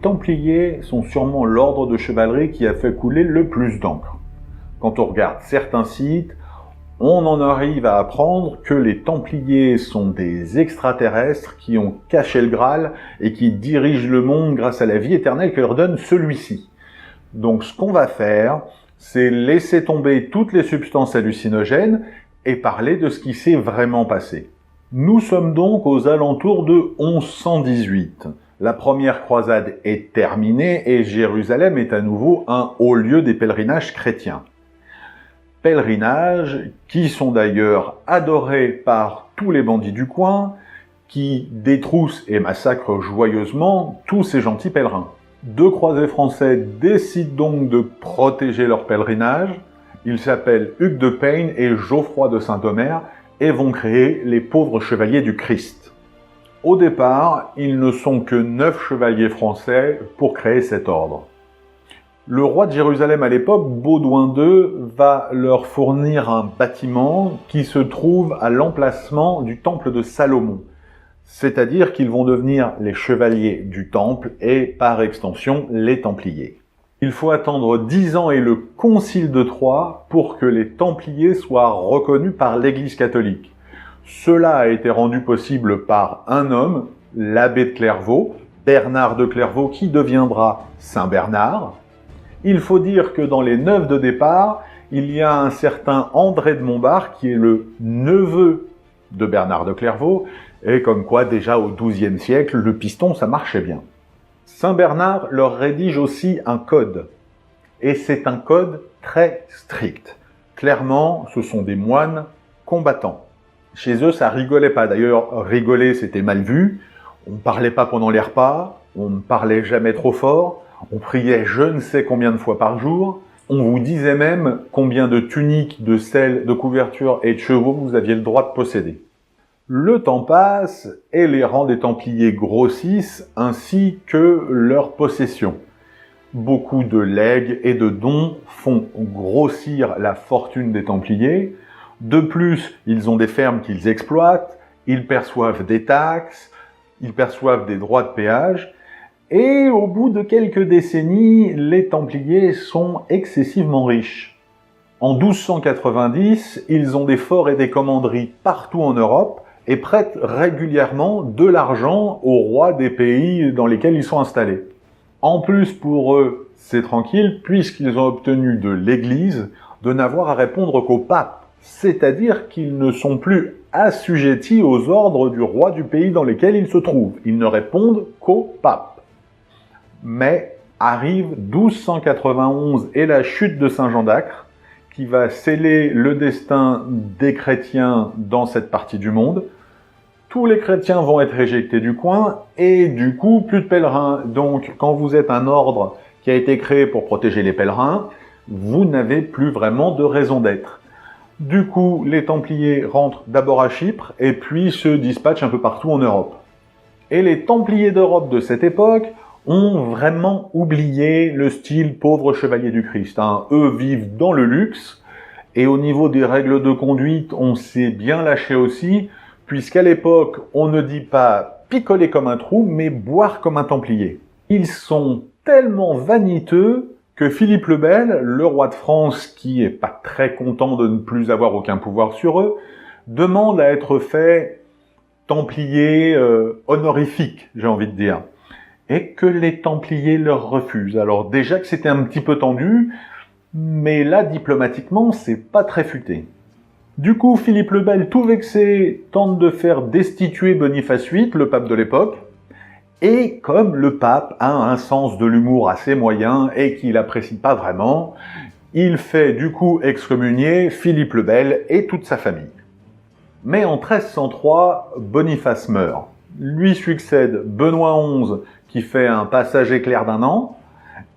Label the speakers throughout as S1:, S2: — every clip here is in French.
S1: Templiers sont sûrement l'ordre de chevalerie qui a fait couler le plus d'encre. Quand on regarde certains sites, on en arrive à apprendre que les Templiers sont des extraterrestres qui ont caché le Graal et qui dirigent le monde grâce à la vie éternelle que leur donne celui-ci. Donc ce qu'on va faire, c'est laisser tomber toutes les substances hallucinogènes et parler de ce qui s'est vraiment passé. Nous sommes donc aux alentours de 1118. La première croisade est terminée et Jérusalem est à nouveau un haut lieu des pèlerinages chrétiens. Pèlerinages qui sont d'ailleurs adorés par tous les bandits du coin, qui détroussent et massacrent joyeusement tous ces gentils pèlerins. Deux croisés français décident donc de protéger leur pèlerinage. Ils s'appellent Hugues de Payne et Geoffroy de Saint-Omer et vont créer les pauvres chevaliers du Christ. Au départ, ils ne sont que 9 chevaliers français pour créer cet ordre. Le roi de Jérusalem à l'époque, Baudouin II, va leur fournir un bâtiment qui se trouve à l'emplacement du temple de Salomon. C'est-à-dire qu'ils vont devenir les chevaliers du temple et, par extension, les Templiers. Il faut attendre 10 ans et le Concile de Troyes pour que les Templiers soient reconnus par l'Église catholique. Cela a été rendu possible par un homme, l'abbé de Clairvaux, Bernard de Clairvaux, qui deviendra Saint Bernard. Il faut dire que dans les 9 de départ, il y a un certain André de Montbard qui est le neveu de Bernard de Clairvaux, et comme quoi déjà au XIIe siècle, le piston ça marchait bien. Saint Bernard leur rédige aussi un code, et c'est un code très strict. Clairement, ce sont des moines combattants. Chez eux, ça rigolait pas. D'ailleurs, rigoler, c'était mal vu. On ne parlait pas pendant les repas, on ne parlait jamais trop fort, on priait je ne sais combien de fois par jour. On vous disait même combien de tuniques, de selles, de couvertures et de chevaux vous aviez le droit de posséder. Le temps passe et les rangs des Templiers grossissent ainsi que leurs possessions. Beaucoup de legs et de dons font grossir la fortune des Templiers. De plus, ils ont des fermes qu'ils exploitent, ils perçoivent des taxes, ils perçoivent des droits de péage. Et au bout de quelques décennies, les Templiers sont excessivement riches. En 1290, ils ont des forts et des commanderies partout en Europe et prêtent régulièrement de l'argent aux rois des pays dans lesquels ils sont installés. En plus, pour eux, c'est tranquille puisqu'ils ont obtenu de l'Église de n'avoir à répondre qu'au pape, c'est-à-dire qu'ils ne sont plus assujettis aux ordres du roi du pays dans lequel ils se trouvent. Ils ne répondent qu'au pape. Mais arrive 1291 et la chute de Saint Jean d'Acre, qui va sceller le destin des chrétiens dans cette partie du monde. Tous les chrétiens vont être éjectés du coin, et du coup, plus de pèlerins. Donc, quand vous êtes un ordre qui a été créé pour protéger les pèlerins, vous n'avez plus vraiment de raison d'être. Du coup, les Templiers rentrent d'abord à Chypre, et puis se dispatchent un peu partout en Europe. Et les Templiers d'Europe de cette époque ont vraiment oublié le style pauvre chevalier du Christ. Eux vivent dans le luxe, et au niveau des règles de conduite, on s'est bien lâché aussi, puisqu'à l'époque, on ne dit pas picoler comme un trou, mais boire comme un Templier. Ils sont tellement vaniteux que Philippe le Bel, le roi de France, qui est pas très content de ne plus avoir aucun pouvoir sur eux, demande à être fait Templier honorifique, j'ai envie de dire. Et que les Templiers leur refusent. Alors déjà que c'était un petit peu tendu, mais là, diplomatiquement, c'est pas très futé. Du coup, Philippe le Bel, tout vexé, tente de faire destituer Boniface VIII, le pape de l'époque, et comme le pape a un sens de l'humour assez moyen et qu'il apprécie pas vraiment, il fait du coup excommunier Philippe le Bel et toute sa famille. Mais en 1303, Boniface meurt. Lui succède Benoît XI, qui fait un passage éclair d'1 an,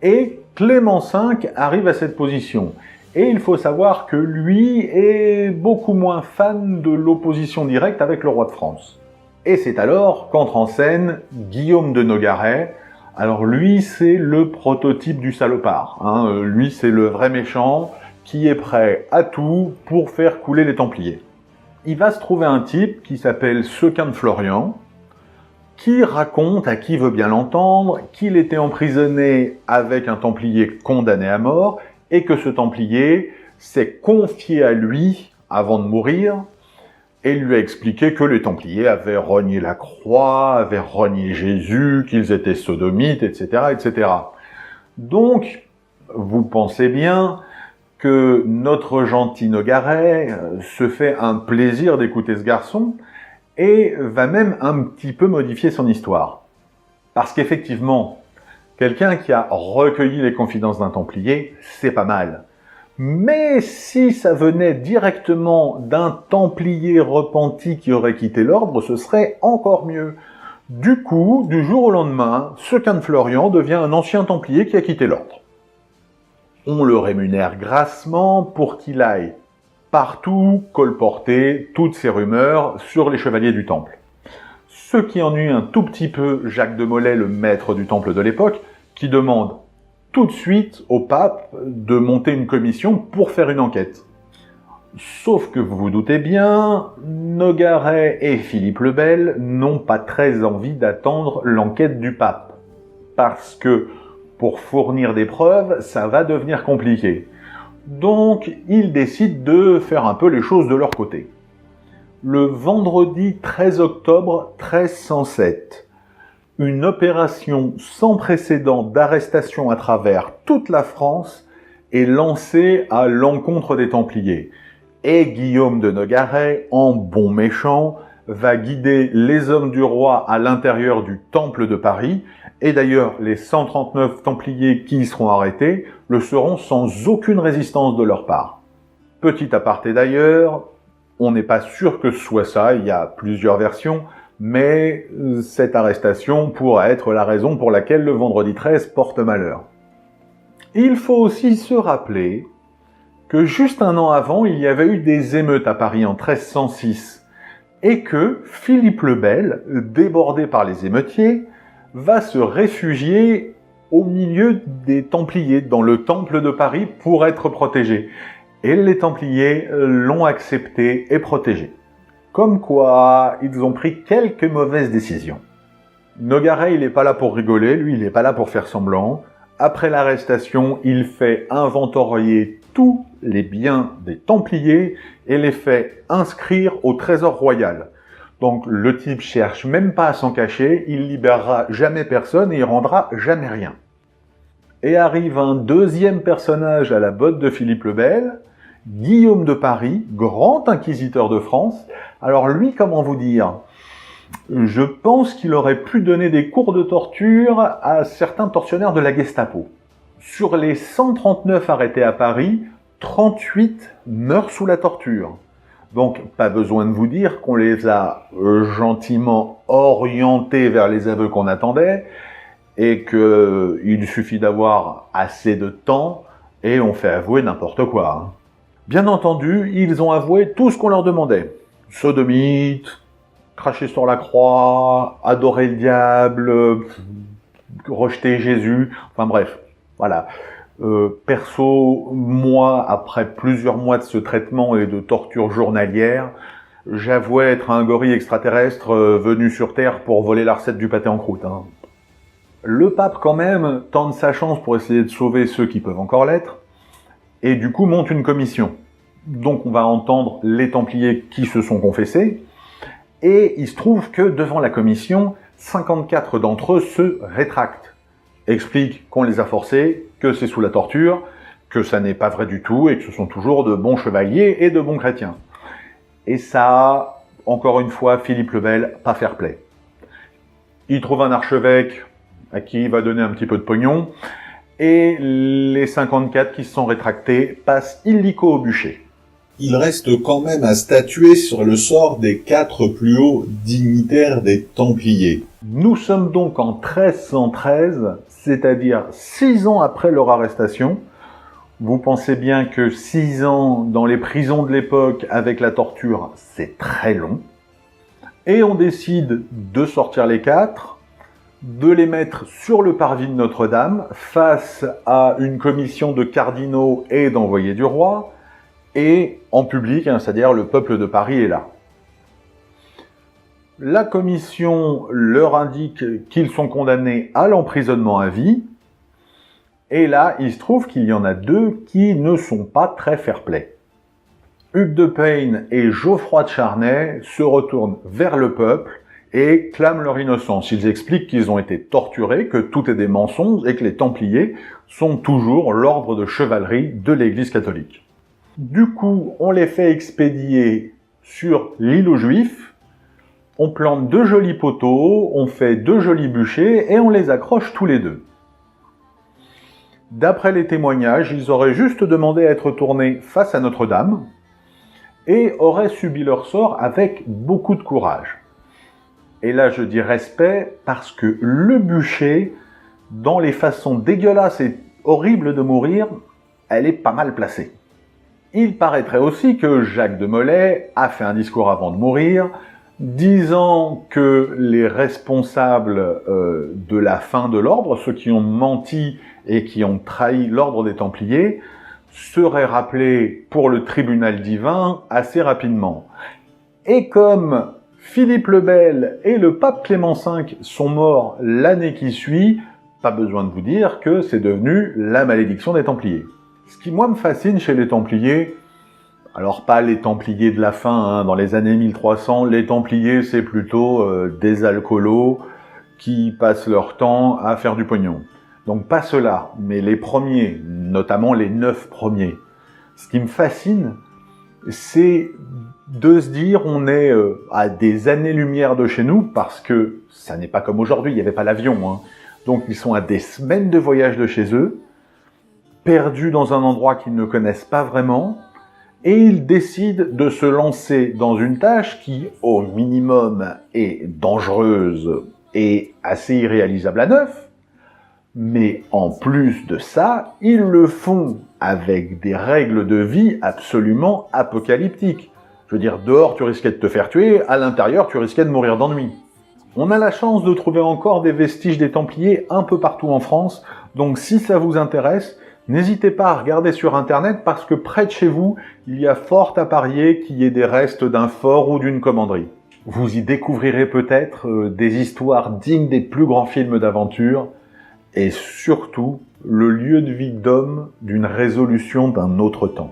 S1: et Clément V arrive à cette position. Et il faut savoir que lui est beaucoup moins fan de l'opposition directe avec le roi de France. Et c'est alors qu'entre en scène Guillaume de Nogaret. Alors lui, c'est le prototype du salopard. Lui, c'est le vrai méchant qui est prêt à tout pour faire couler les Templiers. Il va se trouver un type qui s'appelle Sequin de Florian. qui raconte, à qui veut bien l'entendre, qu'il était emprisonné avec un Templier condamné à mort, et que ce Templier s'est confié à lui avant de mourir, et lui a expliqué que les Templiers avaient renié la croix, avaient renié Jésus, qu'ils étaient sodomites, etc., etc. Donc, vous pensez bien que notre gentil Nogaret se fait un plaisir d'écouter ce garçon et va même un petit peu modifier son histoire. Parce qu'effectivement, quelqu'un qui a recueilli les confidences d'un Templier, c'est pas mal. Mais si ça venait directement d'un Templier repenti qui aurait quitté l'ordre, ce serait encore mieux. Du coup, du jour au lendemain, ce Quint de Florian devient un ancien Templier qui a quitté l'ordre. On le rémunère grassement pour qu'il aille partout colporter toutes ces rumeurs sur les chevaliers du Temple. Ce qui ennuie un tout petit peu Jacques de Molay, le maître du Temple de l'époque, qui demande tout de suite au pape de monter une commission pour faire une enquête. Sauf que vous vous doutez bien, Nogaret et Philippe le Bel n'ont pas très envie d'attendre l'enquête du pape. Parce que, pour fournir des preuves, ça va devenir compliqué. Donc, ils décident de faire un peu les choses de leur côté. Le vendredi 13 octobre 1307, une opération sans précédent d'arrestation à travers toute la France est lancée à l'encontre des Templiers. Et Guillaume de Nogaret, en bon méchant, va guider les hommes du roi à l'intérieur du Temple de Paris, et d'ailleurs les 139 Templiers qui y seront arrêtés le seront sans aucune résistance de leur part. Petit aparté d'ailleurs, on n'est pas sûr que ce soit ça, il y a plusieurs versions, mais cette arrestation pourrait être la raison pour laquelle le vendredi 13 porte malheur. Il faut aussi se rappeler que juste un an avant, il y avait eu des émeutes à Paris en 1306, et que Philippe le Bel, débordé par les émeutiers, va se réfugier au milieu des Templiers, dans le Temple de Paris, pour être protégé. Et les Templiers l'ont accepté et protégé. Comme quoi, ils ont pris quelques mauvaises décisions. Nogaret, il n'est pas là pour rigoler, lui, il n'est pas là pour faire semblant. Après l'arrestation, il fait inventorier tous les biens des Templiers et les fait inscrire au trésor royal. Donc le type cherche même pas à s'en cacher, il libérera jamais personne et il rendra jamais rien. Et arrive un deuxième personnage à la botte de Philippe le Bel, Guillaume de Paris, grand inquisiteur de France. Alors lui, comment vous dire ? Je pense qu'il aurait pu donner des cours de torture à certains tortionnaires de la Gestapo. Sur les 139 arrêtés à Paris, 38 meurent sous la torture. Donc, pas besoin de vous dire qu'on les a gentiment orientés vers les aveux qu'on attendait, et qu'il suffit d'avoir assez de temps, et on fait avouer n'importe quoi. Bien entendu, ils ont avoué tout ce qu'on leur demandait. Sodomite, cracher sur la croix, adorer le diable, rejeter Jésus, enfin bref, voilà. Perso, moi, après plusieurs mois de ce traitement et de torture journalière, j'avouais être un gorille extraterrestre venu sur Terre pour voler la recette du pâté en croûte. Le pape, quand même, tente sa chance pour essayer de sauver ceux qui peuvent encore l'être, et du coup monte une commission. Donc on va entendre les Templiers qui se sont confessés, et il se trouve que devant la commission, 54 d'entre eux se rétractent, expliquent qu'on les a forcés, que c'est sous la torture, que ça n'est pas vrai du tout, et que ce sont toujours de bons chevaliers et de bons chrétiens. Et ça, encore une fois, Philippe le Bel, pas fair play. Il trouve un archevêque à qui il va donner un petit peu de pognon, et les 54 qui se sont rétractés passent illico au bûcher.
S2: Il reste quand même à statuer sur le sort des 4 plus hauts dignitaires des Templiers.
S1: Nous sommes donc en 1313, c'est-à-dire 6 ans après leur arrestation. Vous pensez bien que 6 ans dans les prisons de l'époque avec la torture, c'est très long. Et on décide de sortir les 4, de les mettre sur le parvis de Notre-Dame, face à une commission de cardinaux et d'envoyés du roi, et en public, c'est-à-dire le peuple de Paris est là. La commission leur indique qu'ils sont condamnés à l'emprisonnement à vie. Et là, il se trouve qu'il y en a deux qui ne sont pas très fair-play. Hugues de Payne et Geoffroy de Charnay se retournent vers le peuple et clament leur innocence. Ils expliquent qu'ils ont été torturés, que tout est des mensonges et que les Templiers sont toujours l'ordre de chevalerie de l'Église catholique. Du coup, on les fait expédier sur l'île aux Juifs, on plante 2 jolis poteaux, on fait 2 jolis bûchers et on les accroche tous les deux. D'après les témoignages, ils auraient juste demandé à être tournés face à Notre-Dame et auraient subi leur sort avec beaucoup de courage. Et là, je dis respect parce que le bûcher, dans les façons dégueulasses et horribles de mourir, elle est pas mal placée. Il paraîtrait aussi que Jacques de Molay a fait un discours avant de mourir, disant que les responsables de la fin de l'ordre, ceux qui ont menti et qui ont trahi l'ordre des Templiers, seraient rappelés pour le tribunal divin assez rapidement. Et comme Philippe le Bel et le pape Clément V sont morts l'année qui suit, pas besoin de vous dire que c'est devenu la malédiction des Templiers. Ce qui, moi, me fascine chez les Templiers, alors pas les Templiers de la fin, hein, dans les années 1300, les Templiers c'est plutôt des alcoolos qui passent leur temps à faire du pognon. Donc pas ceux-là, mais les premiers, notamment les 9 premiers. Ce qui me fascine, c'est de se dire on est à des années-lumière de chez nous, parce que ça n'est pas comme aujourd'hui, il n'y avait pas l'avion. Hein. Donc ils sont à des semaines de voyage de chez eux, perdus dans un endroit qu'ils ne connaissent pas vraiment, et ils décident de se lancer dans une tâche qui, au minimum, est dangereuse et assez irréalisable à neuf, mais en plus de ça, ils le font avec des règles de vie absolument apocalyptiques. Je veux dire, dehors tu risquais de te faire tuer, à l'intérieur tu risquais de mourir d'ennui. On a la chance de trouver encore des vestiges des Templiers un peu partout en France, donc si ça vous intéresse, n'hésitez pas à regarder sur internet parce que près de chez vous, il y a fort à parier qu'il y ait des restes d'un fort ou d'une commanderie. Vous y découvrirez peut-être des histoires dignes des plus grands films d'aventure et surtout le lieu de vie d'homme d'une résolution d'un autre temps.